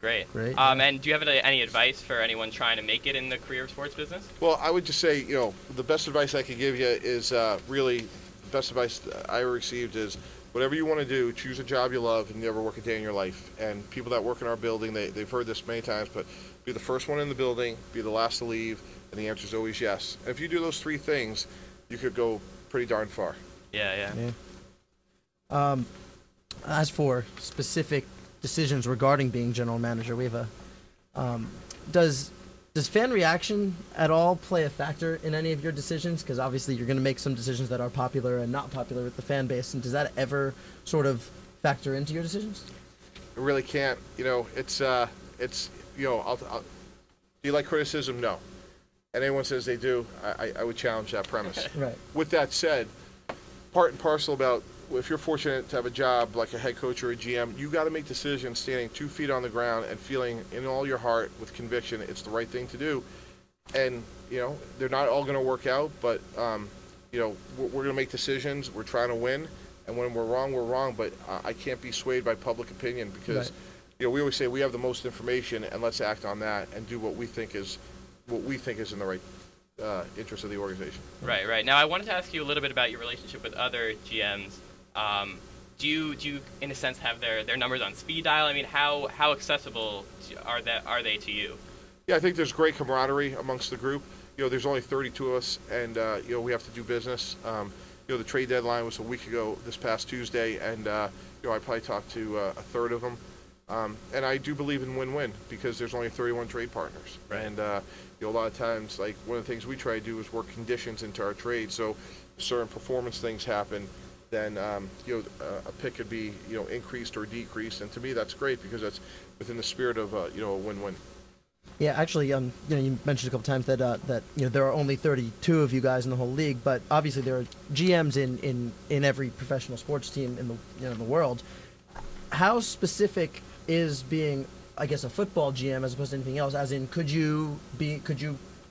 Great. Great. And do you have any advice for anyone trying to make it in the career of sports business? Well, I would just say, the best advice I could give you is really the best advice that I received is whatever you want to do, choose a job you love and never work a day in your life. And people that work in our building, they've heard this many times, but be the first one in the building, be the last to leave, and the answer is always yes. And if you do those three things, you could go pretty darn far. Yeah. As for specific decisions regarding being general manager, we have does fan reaction at all play a factor in any of your decisions? Because obviously you're going to make some decisions that are popular and not popular with the fan base, and does that ever sort of factor into your decisions? It really can't. It's do you like criticism? No. And anyone says they do, I would challenge that premise. Right. With that said, part and parcel about if you're fortunate to have a job like a head coach or a GM, you got to make decisions standing 2 feet on the ground and feeling in all your heart with conviction it's the right thing to do. And they're not all going to work out, but we're going to make decisions. We're trying to win, and when we're wrong, we're wrong. But I can't be swayed by public opinion because we always say we have the most information, and let's act on that and do what we think is in the right interest of the organization. Right. Now, I wanted to ask you a little bit about your relationship with other GMs. Do you, in a sense, have their numbers on speed dial? I mean, how accessible are they to you? Yeah, I think there's great camaraderie amongst the group. There's only 32 of us, and we have to do business. The trade deadline was a week ago this past Tuesday, and I probably talked to a third of them. And I do believe in win-win because there's only 31 trade partners. Right. And a lot of times, like one of the things we try to do is work conditions into our trade. So if certain performance things happen, then a pick could be increased or decreased. And to me, that's great because that's within the spirit of a win-win. Yeah, actually, you mentioned a couple times that there are only 32 of you guys in the whole league, but obviously there are GMs in every professional sports team in the world. How specific is being, I guess, a football GM as opposed to anything else? As in, could you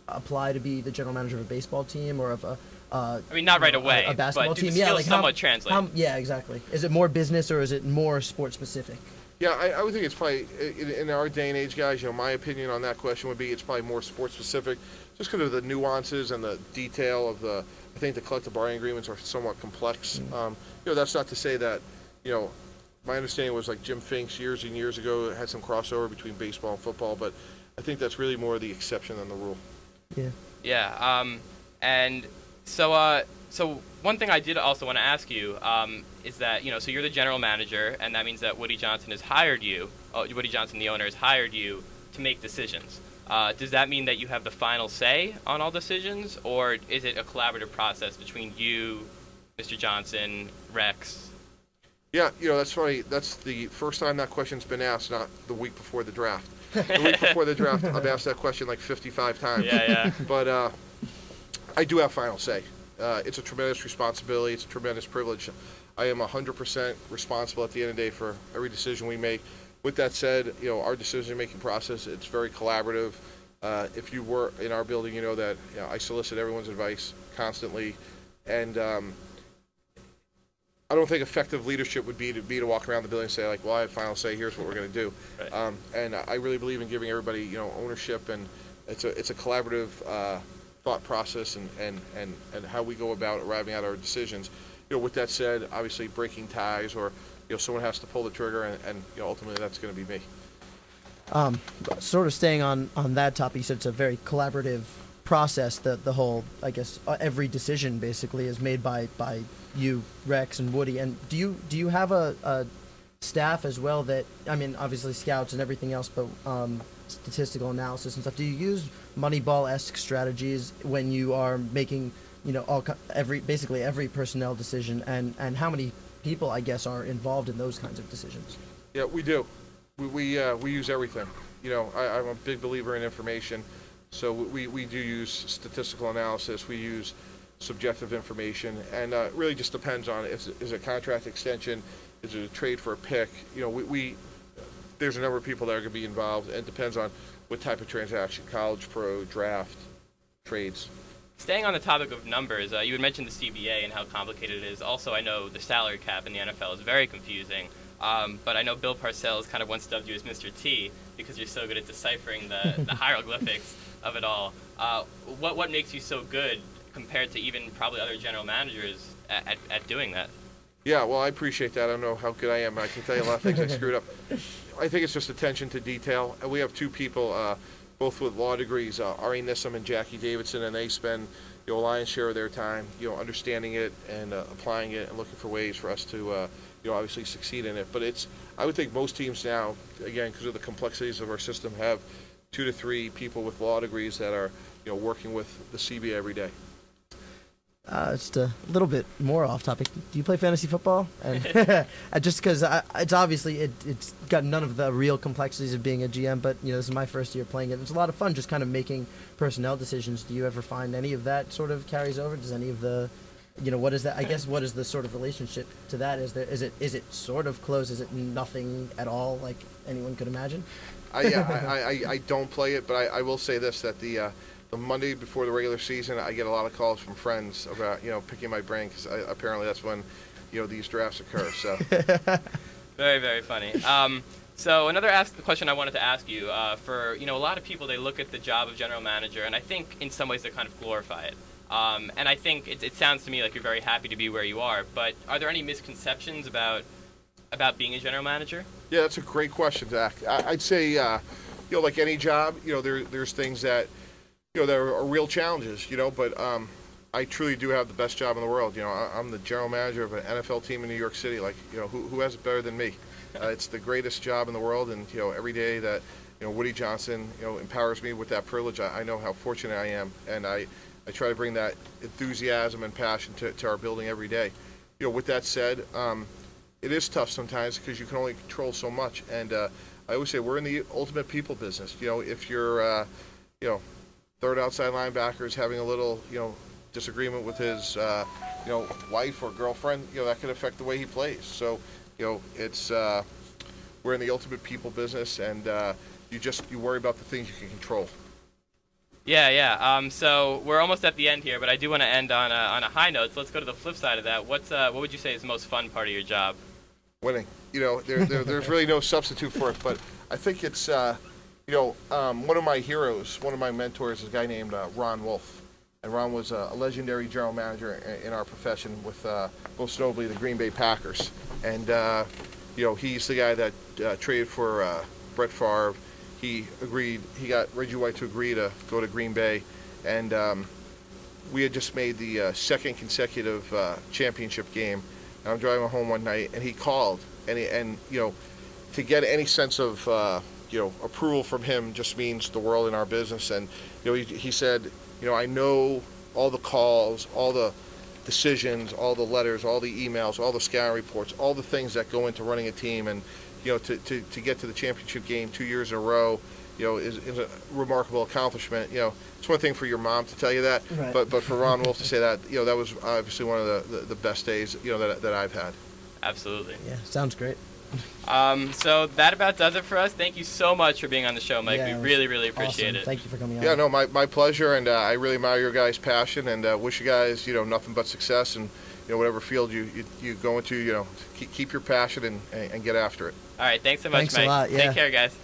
apply to be the general manager of a baseball team or of a not right away, a basketball but team? Yeah, somewhat translate. Yeah, exactly. Is it more business or is it more sport specific? Yeah, I would think it's probably, in our day and age, guys, my opinion on that question would be it's probably more sports-specific, just because of the nuances and the detail of I think the collective bargaining agreements are somewhat complex. That's not to say that, my understanding was like Jim Finks years and years ago had some crossover between baseball and football, but I think that's really more the exception than the rule. Yeah. Yeah, and so one thing I did also want to ask you is that, so you're the general manager, and that means that Woody Johnson, the owner, has hired you to make decisions. Does that mean that you have the final say on all decisions, or is it a collaborative process between you, Mr. Johnson, Rex? Yeah, that's funny. That's the first time that question's been asked, not the week before the draft. The week before the draft, I've asked that question like 55 times. Yeah. But I do have final say. It's a tremendous responsibility. It's a tremendous privilege. I am 100% responsible at the end of the day for every decision we make. With that said, our decision-making process, it's very collaborative. If you were in our building, you know that I solicit everyone's advice constantly. And I don't think effective leadership would be to walk around the building and say, like, well, I have final say, here's what we're going to do. Right. And I really believe in giving everybody, ownership, and it's a collaborative thought process and how we go about arriving at our decisions. With that said, obviously breaking ties or someone has to pull the trigger, and ultimately that's going to be me. Sort of staying on that topic, you said it's a very collaborative process. The whole, I guess, every decision basically is made by you, Rex, and Woody. And do you have a staff as well that, I mean, obviously scouts and everything else, but statistical analysis and stuff? Do you use Moneyball-esque strategies when you are making basically every personnel decision, and how many people, I guess, are involved in those kinds of decisions? Yeah, we do. We use everything. I'm a big believer in information, so we do use statistical analysis. We use subjective information, and it really just depends on is it a contract extension, is it a trade for a pick. There's a number of people that are going to be involved, and it depends on what type of transaction: college, pro, draft, trades. Staying on the topic of numbers, you had mentioned the CBA and how complicated it is. Also, I know the salary cap in the NFL is very confusing. But I know Bill Parcells kind of once dubbed you as Mr. T because you're so good at deciphering the hieroglyphics of it all. What makes you so good compared to even probably other general managers at doing that? Yeah, well, I appreciate that. I don't know how good I am. I can tell you a lot of things I screwed up. I think it's just attention to detail. And we have two people, both with law degrees, Ari Nissim and Jackie Davidson, and they spend a lion's share of their time, understanding it and applying it and looking for ways for us to, obviously succeed in it. But I would think most teams now, again, because of the complexities of our system, have 2 to 3 people with law degrees that are, working with the CBA every day. Just a little bit more off topic. Do you play fantasy football? And just because it's obviously it's got none of the real complexities of being a GM, but this is my first year playing it. It's a lot of fun, just kind of making personnel decisions. Do you ever find any of that sort of carries over? Does any of the, what is that? I guess what is the sort of relationship to that? Is it sort of close? Is it nothing at all, like anyone could imagine? I don't play it, but I will say this, that the Monday before the regular season, I get a lot of calls from friends about, picking my brain, because apparently that's when, these drafts occur. So Very, very funny. So another question I wanted to ask you, for, a lot of people, they look at the job of general manager, and I think in some ways they kind of glorify it. And I think it sounds to me like you're very happy to be where you are, but are there any misconceptions about being a general manager? Yeah, that's a great question, Zach. I'd say, like any job, there's things that, there are real challenges, but I truly do have the best job in the world. I'm the general manager of an NFL team in New York City. Like, who has it better than me? It's the greatest job in the world, and every day that Woody Johnson empowers me with that privilege, I know how fortunate I am, and I try to bring that enthusiasm and passion to our building every day. With that said, it is tough sometimes because you can only control so much, and I always say we're in the ultimate people business. If you're third outside linebacker is having a little, disagreement with his, wife or girlfriend, that could affect the way he plays. So, it's we're in the ultimate people business, and you worry about the things you can control. Yeah. So we're almost at the end here, but I do want to end on a high note. So let's go to the flip side of that. What would you say is the most fun part of your job? Winning. There's really no substitute for it. But I think it's one of my heroes, one of my mentors, is a guy named Ron Wolf. And Ron was a legendary general manager in our profession with most notably the Green Bay Packers. And, he's the guy that traded for Brett Favre. He got Reggie White to agree to go to Green Bay. And we had just made the second consecutive championship game. And I'm driving home one night, and he called. And to get any sense of approval from him just means the world in our business. And, he said, I know all the calls, all the decisions, all the letters, all the emails, all the scouting reports, all the things that go into running a team. And, to get to the championship game 2 years in a row, is a remarkable accomplishment. It's one thing for your mom to tell you that, right. but for Ron Wolf to say that, that was obviously one of the best days, that I've had. Absolutely. Yeah, sounds great. So that about does it for us. Thank you so much for being on the show, Mike. Yeah, we really, really appreciate awesome. it. Thank you for coming on. Yeah, no, my pleasure, and I really admire your guys' passion, and wish you guys, nothing but success, and whatever field you go into, keep your passion and get after it. All right, thanks so much, Thanks Mike. a lot, yeah. Take care, guys.